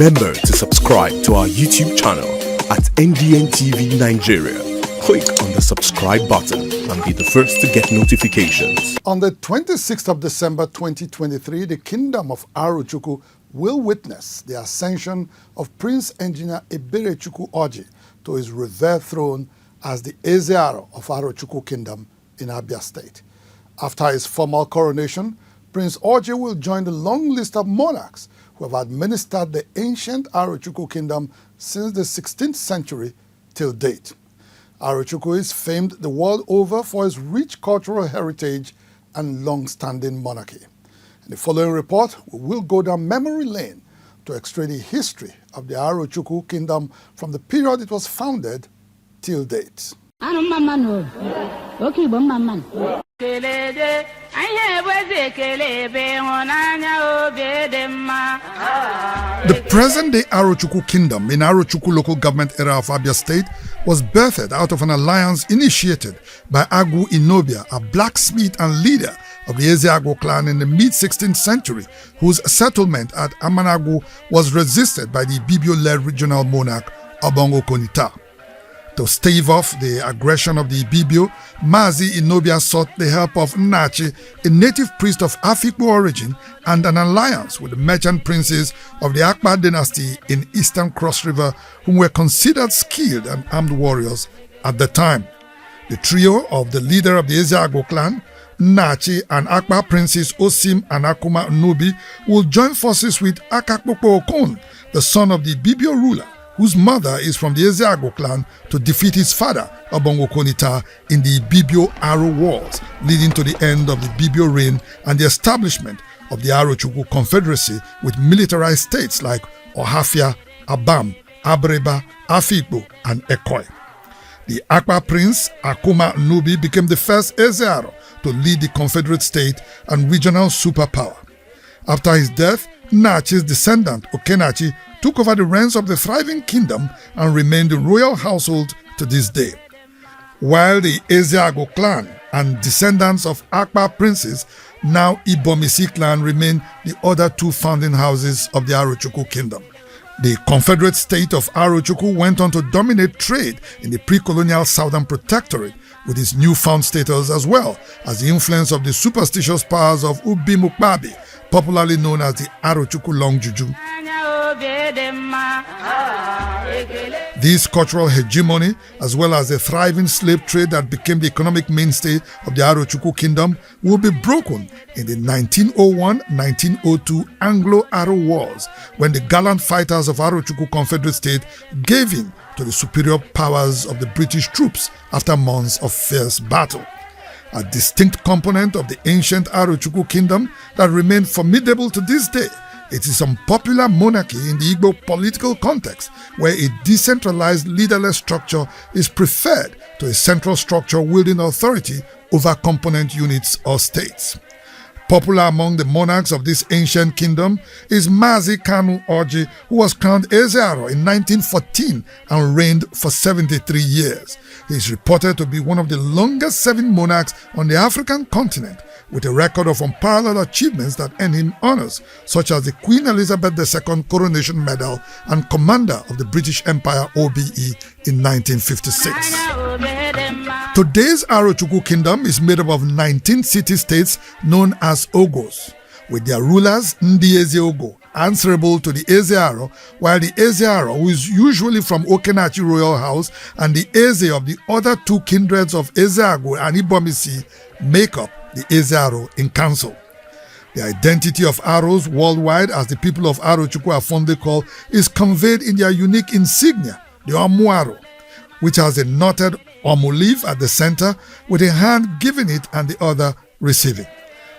Remember to subscribe to our YouTube channel at NDN TV Nigeria. Click on the subscribe button and be the first to get notifications. On the 26th of December 2023, the Kingdom of Arochukwu will witness the ascension of Prince Engineer Eberechukwu Orji to his revered throne as the Ezearo of Arochukwu Kingdom in Abia State. After his formal coronation, Prince Orji will join the long list of monarchs who have administered the ancient Arochukwu Kingdom since the 16th century till date. Arochukwu is famed the world over for its rich cultural heritage and long-standing monarchy. In the following report, we will go down memory lane to extract the history of the Arochukwu Kingdom from the period it was founded till date. The present-day Arochukwu Kingdom in Arochukwu local government area of Abia State was birthed out of an alliance initiated by Agwu Inobia, a blacksmith and leader of the Ezeagwu clan in the mid-16th century, whose settlement at Amanagwu was resisted by the Ibibio-led regional monarch Obongo Konita. To stave off the aggression of the Ibibio, Mazi Inobia sought the help of Nnachi, a native priest of Afikpo origin, and an alliance with the merchant princes of the Akpa dynasty in Eastern Cross River, whom were considered skilled and armed warriors at the time. The trio of the leader of the Ezeagwu clan, Nnachi, and Akpa princes Osim and Akuma Nubi will join forces with Akakpokpo Okon, the son of the Ibibio ruler, whose mother is from the Ezeagwu clan, to defeat his father, Obongo Konita, in the Ibibio-Aro Wars, leading to the end of the Ibibio reign and the establishment of the Arochukwu Confederacy with militarized states like Ohafia, Abam, Abreba, Afikpo, and Ekoi. The Akpa prince, Akuma Nubi, became the first Ezearo to lead the Confederate state and regional superpower. After his death, Nnachi's descendant, Okenachi, took over the reins of the thriving kingdom and remained the royal household to this day. While the Ezeagwu clan and descendants of Akpa princes, now Ibomisi clan, remain the other two founding houses of the Arochukwu kingdom. The Confederate state of Arochukwu went on to dominate trade in the pre-colonial Southern Protectorate, with its newfound status as well as the influence of the superstitious powers of Ubi Mukbabi, popularly known as the Arochukwu Long Juju. This cultural hegemony, as well as the thriving slave trade that became the economic mainstay of the Arochukwu kingdom, will be broken in the 1901-1902 Anglo-Aro Wars, when the gallant fighters of Arochukwu Confederate State gave in to the superior powers of the British troops after months of fierce battle. A distinct component of the ancient Arochukwu kingdom that remained formidable to this day, it is unpopular monarchy in the Igbo political context, where a decentralized leaderless structure is preferred to a central structure wielding authority over component units or states. Popular among the monarchs of this ancient kingdom is Mazi Kanu Orji, who was crowned Ezearo in 1914 and reigned for 73 years. He is reported to be one of the longest serving monarchs on the African continent, with a record of unparalleled achievements that earn him honors, such as the Queen Elizabeth II Coronation Medal and Commander of the British Empire OBE in 1956. Today's Arochukwu kingdom is made up of 19 city-states known as Ogos, with their rulers Ndi Eze Ogo, answerable to the Ezearo, while the Ezearo, who is usually from Okenachi royal house, and the Eze of the other two kindreds of Ezeagwu and Ibomisi make up the Ezearo in council. The identity of Aros worldwide, as the people of Arochukwu are fondly called, is conveyed in their unique insignia, the Omuaro, which has a knotted Omu leaf at the center with a hand giving it and the other receiving.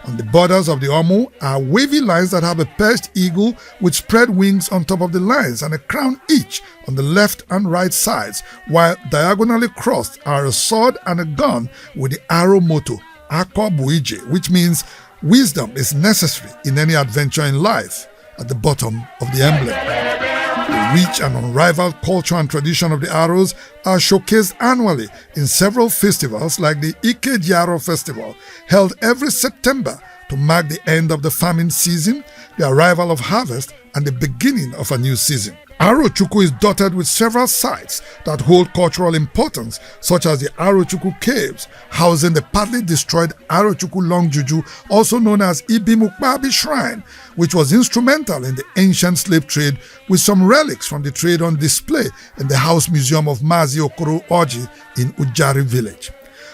On the borders of the Omu are wavy lines that have a perched eagle with spread wings on top of the lines and a crown each on the left and right sides, while diagonally crossed are a sword and a gun with the arrow motto, Akwa Buije, which means wisdom is necessary in any adventure in life, at the bottom of the emblem. The rich and unrivaled culture and tradition of the Aros are showcased annually in several festivals like the Ikejiaro Festival, held every September to mark the end of the farming season, the arrival of harvest, and the beginning of a new season. Arochukwu is dotted with several sites that hold cultural importance, such as the Arochukwu Caves, housing the partly destroyed Arochukwu Long Juju, also known as Ibimukbabi Shrine, which was instrumental in the ancient slave trade, with some relics from the trade on display in the House Museum of Mazi Okoro Oji in Ujari village.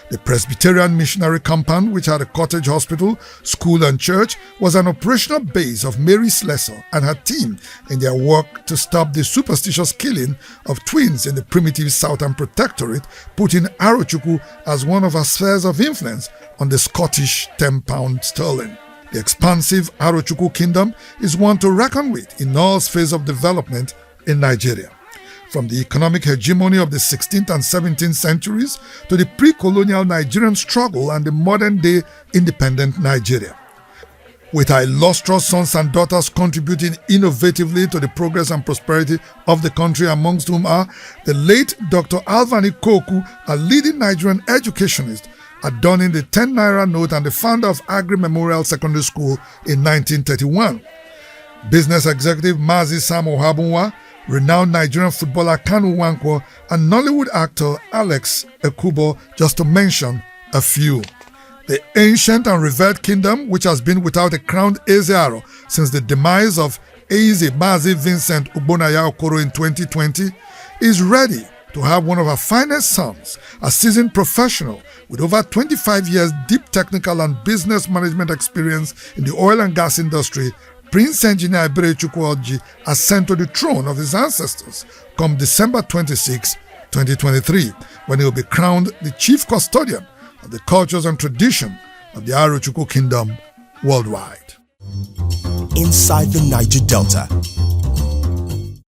The Presbyterian Missionary Compound, which had a cottage hospital, school and church, was an operational base of Mary Slessor and her team in their work to stop the superstitious killing of twins in the primitive Southern Protectorate, putting Arochukwu as one of her spheres of influence on the Scottish £10 sterling. The expansive Arochukwu Kingdom is one to reckon with in all spheres of development in Nigeria. From the economic hegemony of the 16th and 17th centuries to the pre-colonial Nigerian struggle and the modern-day independent Nigeria. With her illustrious sons and daughters contributing innovatively to the progress and prosperity of the country, amongst whom are the late Dr. Alvani Koku, a leading Nigerian educationist, adorning the 10 naira note and the founder of Agri Memorial Secondary School in 1931. Business executive Mazi Sam Ohabunwa, renowned Nigerian footballer Kanu Nwankwo, and Nollywood actor Alex Ekubo, just to mention a few. The ancient and revered kingdom, which has been without a crowned Ezearo since the demise of Eze Mazi Vincent Ugbonaya Okoro in 2020, is ready to have one of her finest sons, a seasoned professional with over 25 years deep technical and business management experience in the oil and gas industry, Prince Engineer Arochukwu Oji, ascend to the throne of his ancestors come December 26, 2023, when he will be crowned the chief custodian of the cultures and tradition of the Arochukwu Kingdom worldwide. Inside the Niger Delta,